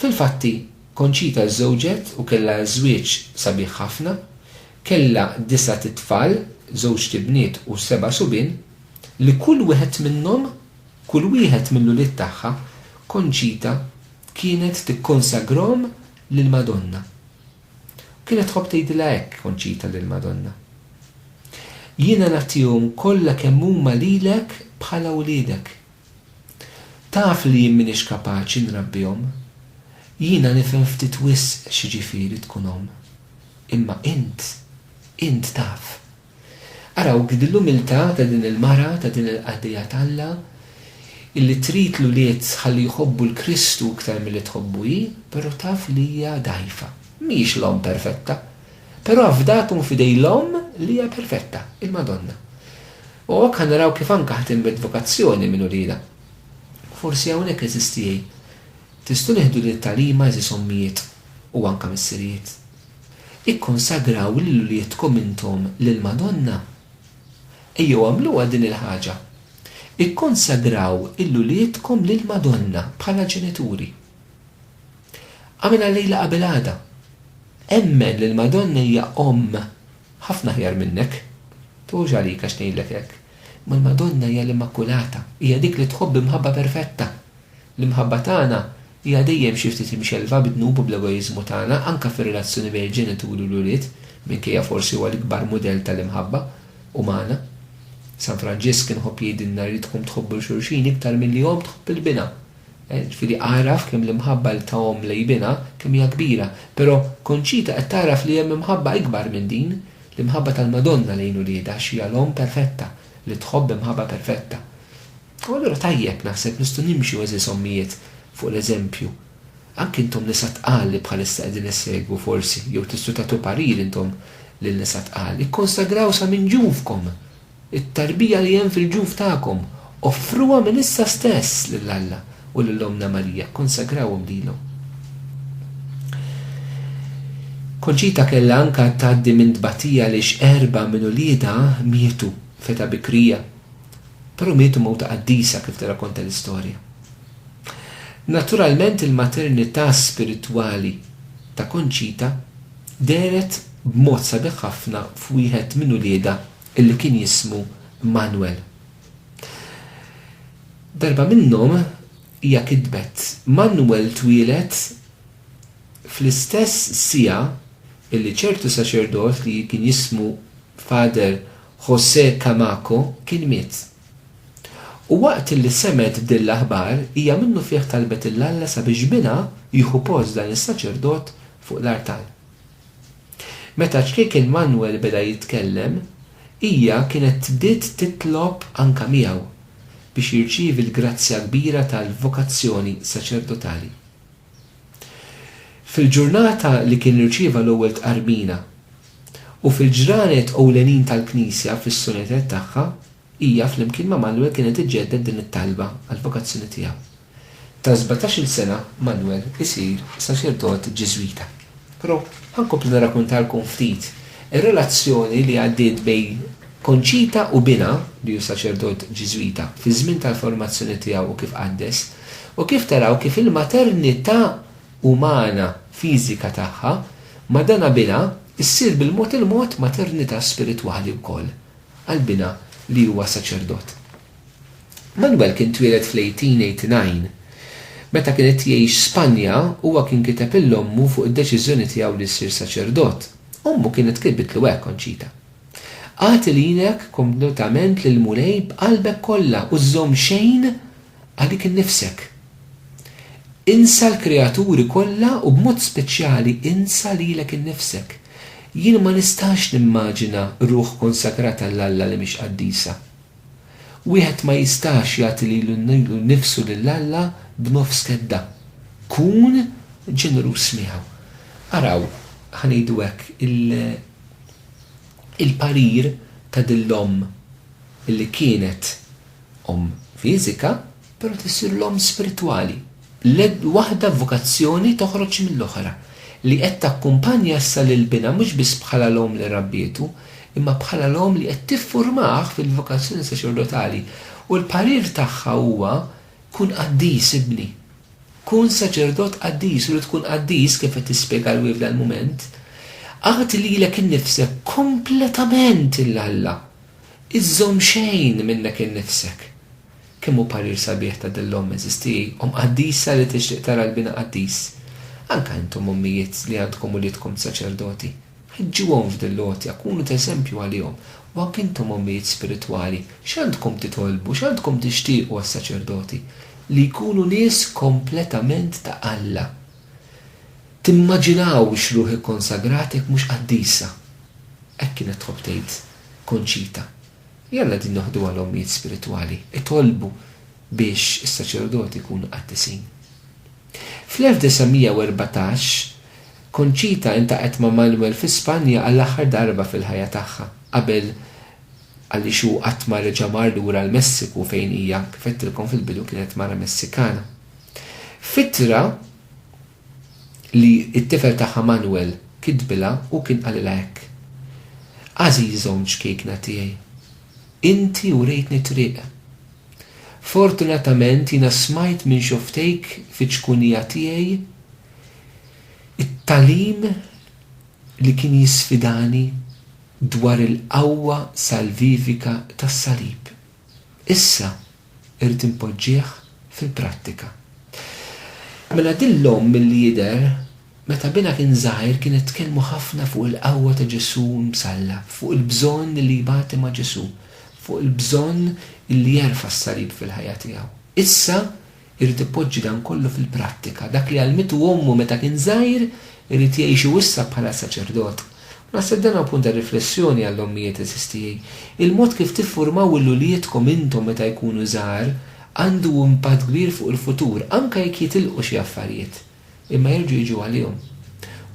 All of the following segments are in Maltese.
Fil-fatti, Konċita żżewġet u kellha żwieġ sabiħ ħafna, kellha 9 tfal, 2 tibniet u 7 subien, li kull wieħed mill-ulied tagħha, Konċita kienet tikkonsagrom lill-Madonna. Kienet tħobb tgħidilha hekk Konċita lill-Madonna. Jiena nagħtihom kollha kemm huma lilek bħala wliedek. Taf li jien m'iniex kapaċi nrabbihom. Jiena nifhem ftit wisq x'jiġifieri tkun omm. Imma int taf. Araw l-umiltà ta' din il-mara, ta' din il-qadija talla, illi trid l-ulied ħalli jħobbu l-Kristu iktar milli tħobbu hi, però taf li hija dgħajfa. Mhix l-omm perfetta, però fdatum fidej l-omm li hija perfetta, il-Madonna. U hekk naraw kif anke ħatim bid-vokazzjoni minn uliedha. Forsi hawnhekk eżistijej. Tistgħu nieħdu lit-tagħlima eżis ommijiet u anke missirijiet. Ikkonsagraw lill-uliedkom intom lill-Madonna. Ejjew għamluha din il-ħaġa. Ikkonsagraw l-uliedkom lill-Madonna bħala ġenituri. Għamilha lejla qabel għada. Emmen lill-Madonna hija omm ħafna ħjar minnek. Tuġ għalik għax ngħidlek hekk. Ma l-Madonna hija l-Immakulata, hija dik li tħobb imħabba perfetta. L-imħabba tagħna hija dejjem xi ftit imxelva bid-dnub u bl-egoiżmu tagħna anke fir-relazzjoni bejn il-ġenituri u l-ulied, minkejja forsi huwa l-ikbar mudell tal-imħabba umana. San Franġisk inħobb jgħidilna jridkom tħobbu xulxin iktar milli hom tħobb il-bina. Ġifieri għaraf kemm l-imħabba l tahom lejbina kemm hija kbira, però Konċita qed taraf li hemm imħabba ikbar minn din, l-imħabba tal-Madonna lejn uliedha għax hija l-omm perfetta li tħobb imħabba perfetta. U allura tajjeb naħseb nistgħu nimxu eżis ommijiet fuq l-eżempju. Anke intom nisa tqal li bħalissa qegħdin issegwu forsi, jew tistgħu tagħtu parir intom lil nisa tqal. Ikkonsagraw sa minn ġufkom. It-tarbija li hemm fil-ġuf tagħkom, offruha minn issa stess lil Alla u lill-Omna Marija, konsagrawhom lilhom. Konċita kellha anke tgħaddi minn tbatija li x'4 minn uliedha mietu feta bikrija, però mietu mewta qaddisa kif tirrakkonta l-istorja. Naturalment il-maternità spiritwali ta' Konċita deret b'mod sabiħ ħafna f'wieħed minn uliedha illi kien jismu Manuel. Darba minnhom hija kitbet Manuel twieled fl-istess sija illi ċertu saċerdot li kien jismu Fader José Camacho kien miet. U waqt li semet b'din l-aħbar hija minnu fih talbet il-Alla sabiex bina jieħu post dan is-saċerdot fuq l-artal. Meta ċkien Manuel beda jitkellem, hija kienet bdiet titlob anke miegħu biex jirċievi l-grazzja kbira tal-vokazzjoni saċerdotali. Fil-ġurnata li kien irċieva l-ewwel tqarmina u fil-ġranet ewlenin tal-Knisja fis-sunetet tagħha, hija flimkien ma' Manuel kienet iġġedded din it-talba għall-vokazzjoni tiegħu. Ta' 17-il sena Manuel isir saċerdot Ġiżwita. Però ħankompli nirrakkuntalkom ftit ir-relazzjoni li għaddiet bejn Konċita u Bina li hu saċerdot Ġiżwita fi żmien tal-formazzjoni tiegħu u kif qaddes u kif taraw kif il-maternità umana fiżika tagħha ma' dana Bina issir bil-mod il-mod maternità spiritwali wkoll għal Bina li huwa saċerdot. Manuel kien twieled fl-1889. Meta kienet jgħix Spanja huwa kien kiteb il-ommu fuq id-deċiżjoni tiegħu li ssir saċerdot. Ommu kienet kitbitlu hekk Konċita. Għati linek kompletament lil-mulej b'qalbek kollha u żżomm xejn għalik innifsek. Insa l-kreaturi kollha u b'mod speċjali insa lilek innifsek. Jien ma nistax nimmaġina ruħ konsakrata l-Alla li mhix qaddisa. Wieħed ma jistax jagħti lilu nnifsu lill-Alla b'nofs kedda. Kun ġenerus miegħu. Araw, ħanejdu hekk il-parir ta' dil-om illi kienet om fizika, pero tissir l-om spirituali. Waħda vokazzjoni toħroġ mill-oħra li qed takkumpanja issa lil Bina mhux biss bħala l-om li rabbietu, imma bħala l-om li qed tiffurmah fil-vokazzjoni saċerdotali. U l-parir tagħha huwa kun qaddis ibni, kun saċerdot qaddis, u tkun qaddis kif qed tispjega l f'dan il-mument, aħti lilek innifsek kompletament il-Alla. Iżżomm xejn minnek innifsek. Kemm hu parir sabiħ ta' dillhom eżisti, qaddisa li tixtieq tara l-bina qaddis. Anka intom ommijiet li għandkom u li tkun saċerdoti. Ħeġġuhom f'dil-lotja, kunu eżempju għalihom. U anke intom ommijiet spiritwali, x'għandkom titolbu, x'għandkom tixtiequ għas-saċerdoti? Li jkunu nies kompletament ta' Alla. Timmaġinaw x'ruħi konsagratek mhux qaddisa. Hekk kienet tħobb tgħid Konċita. Jalla din noħdu għal-ommijiet spirituali, itolbu biex is-saċerdoti jkunu qaddisin. Fl-1914, Konċita intaqet ma' Manuel fi Spanja għall-aħħar darba fil-ħajja tagħha, qabel għalli xu qatt reġa' mar lura l-Messiku fejn hija kif qedtilkom fil-bidu kienet mara Messikana. Fitra li t-tifel tagħha Manuel kitbilha u kien qalilha hekk. Għażiżhom xkejkna tiegħi. Inti urejtni triq. Fortunatament jiena smajt minn xoftejk fiċ-ċkunija tiegħi it-talim li kien jisfidani dwar il-qawwa salvivika tas-salib. Issa irid impoġġih fil-prattika. Mela dillhom milli jidher meta bina kien żgħir kien itkellmu ħafna fuq il-qawwa ta' Ġesu msalla, fuq il-bżonn li jbati ma' Ġesu, fuq il-bżonn li jerfa' s-salib fil-ħajja tiegħu. Issa irid ipoġġi dan kollu fil-prattika, dak li għalmitu ommu meta kien żgħir irid jgħixu issa bħala saċerdot. Naħseb dan punt ta' riflessjoni għall-ommijiet eżistijaj. Il-mod kif tiffurmaw il-lulietkom intom meta jkunu żgħar għandu impatt kbir fuq il-futur, anke jekk jitilqu xi affarijiet, imma jerġgħu jiġu għalihom.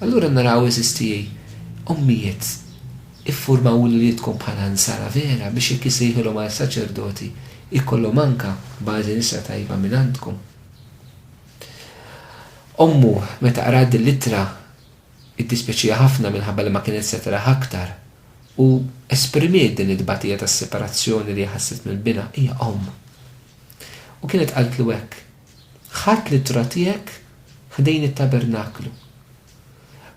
Allura naraw eżistijaj, ommijiet iffurmaw il-lulietkom bħala nsara vera biex jekk isejħilhom għal saċerdoti ikollhom anke bażi nisa tajba minn għandkom. Ommu meta qarad il-littra id-dispjaċija ħafna minħabba li ma kienet se taraha aktar u esprimiet din id-batija tas-separazzjoni li ħasset mill-bina hija omm. U kienet qaltlu hekk. Ħadd littra tiegħek ħdejn it-tabernaklu.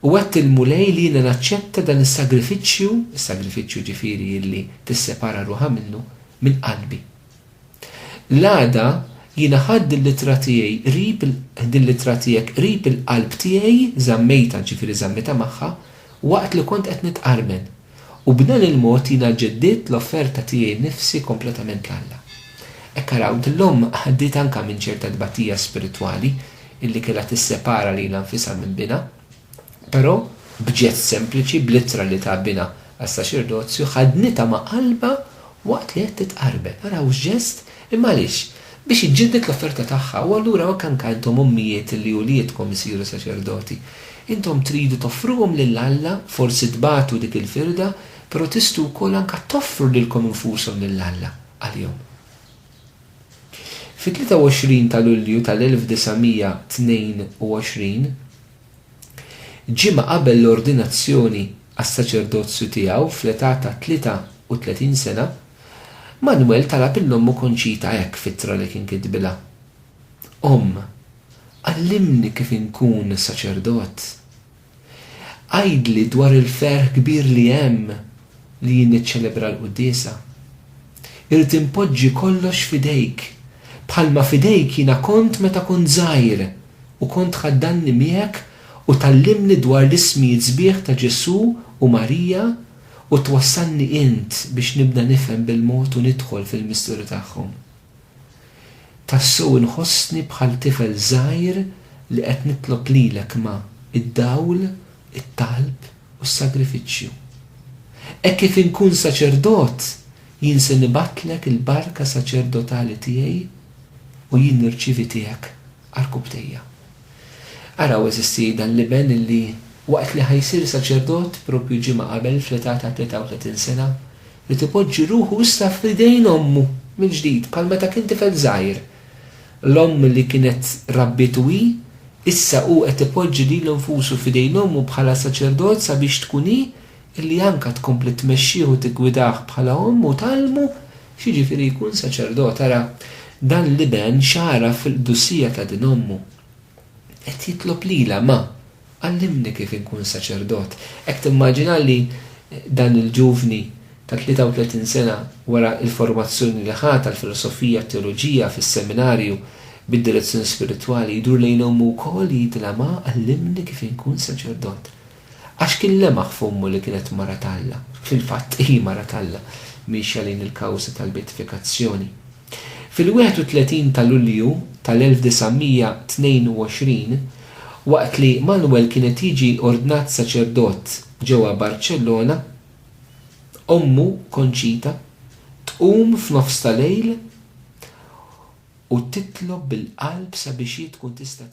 U għedt il-mulej li jiena naċċetta dan is-sagrifiċċju ġifieri li tissepara ruħha minnu minn qalbi. L-għada jiena ħadd il-littra tiegħi qrib il-qalb tiegħi żammejta ġifieri żammejta magħha waqt li kont qed nitqarmen. U b'dan il-mod jiena ġeddiet l-offerta tiegħi nnifsi kompletament l-Alla. Hekk araw dillhom ħaddiet anke minn ċerta tbatija spiritwali illi kellha tissepara lilha nfisha minn bina, però b'ġest sempliċi b'littra li ta' bina għas-saċerdozju ħadnitha ma' qalba waqt li qed titqarben. Araw ġest imma għaliex biex iġġiddek l-offerta tagħha u allura anke intom ommijiet li ulietkom isiru saċerdoti. Intom tridu toffruhom lill-Alla, forsi tbatu dik il-firda, però tistgħu wkoll anke toffru lilkom infushom lill-Alla għalihom. Fit-23 ta' Lulju tal-1922 ġimgħa qabel l-ordinazzjoni għas-saċerdozju tiegħu fl-età ta' 33 sena, Manuel talab il-ommu Konċita hekk fittra li kien kitbilha. Għallimni kif inkun saċerdot. Għajdli dwar il-ferħ kbir li hemm li jien niċċelebra l-quddiesa. Irid impoġġi kollox fidejk, bħalma fidejk jiena kont meta kont żgħir u kont ħaddanni miegħek u tallimni dwar l-ismijiet sbieħ ta' Ġesu u Marija u twassalni int biex nibda nifhem bil-mod u nidħol fil-misteru tagħhom. Tassew inħossni bħal tifel żgħir li qed nitlob lilek ma' id-dawl, it-talb u s-sagrifiċċju. Hekk kif inkun saċerdot, jien se nibatlek il-barka saċerdotali tiegħi u jien nirċivi tiegħek għall-kubtejja. Araw eżisti dan liben illi waqt li ħajsir saċerdot propju ġimgħa qabel fl-età ta' 33 sena li tipoġġi ruħu issa f'idejn ommu mill-ġdid bħal meta kien tifel żgħir. L-omm li kienet rabbitu issa hu qed ipoġġi lilu nfusu f'idejn ommu bħala saċerdot sabiex tkun hi illi anke tkompli tmexxih u tiggwidah bħala omm u talmu x'jiġifieri jkun saċerdot. Ara dan liben xara fil-qdussija ta' din ommu. qed jitlob lilha ma għallimni kif inkun saċerdot. Hekk timmaġina li dan il-ġuvni ta' 33 sena wara il-formazzjoni li ħa tal-filosofija teoloġija fis-seminarju bid-direzzjoni spirituali jdur lejn ommu wkoll jgħidilha ma għallimni kif inkun saċerdot. Għax kien lemaħ f'ommu li kienet mara Alla. Fil-fatt hi mara Alla mixja lejn il-kawża tal-beatifikazzjoni. Fil-31 ta' Lulju tal-1922 waqt li Manuel kienet jiġi ordnat saċerdot ġewwa Barcellona, ommu Konċita tqum f'nofs ta' lejl u titlob bil-qalb sabiex tkun tista'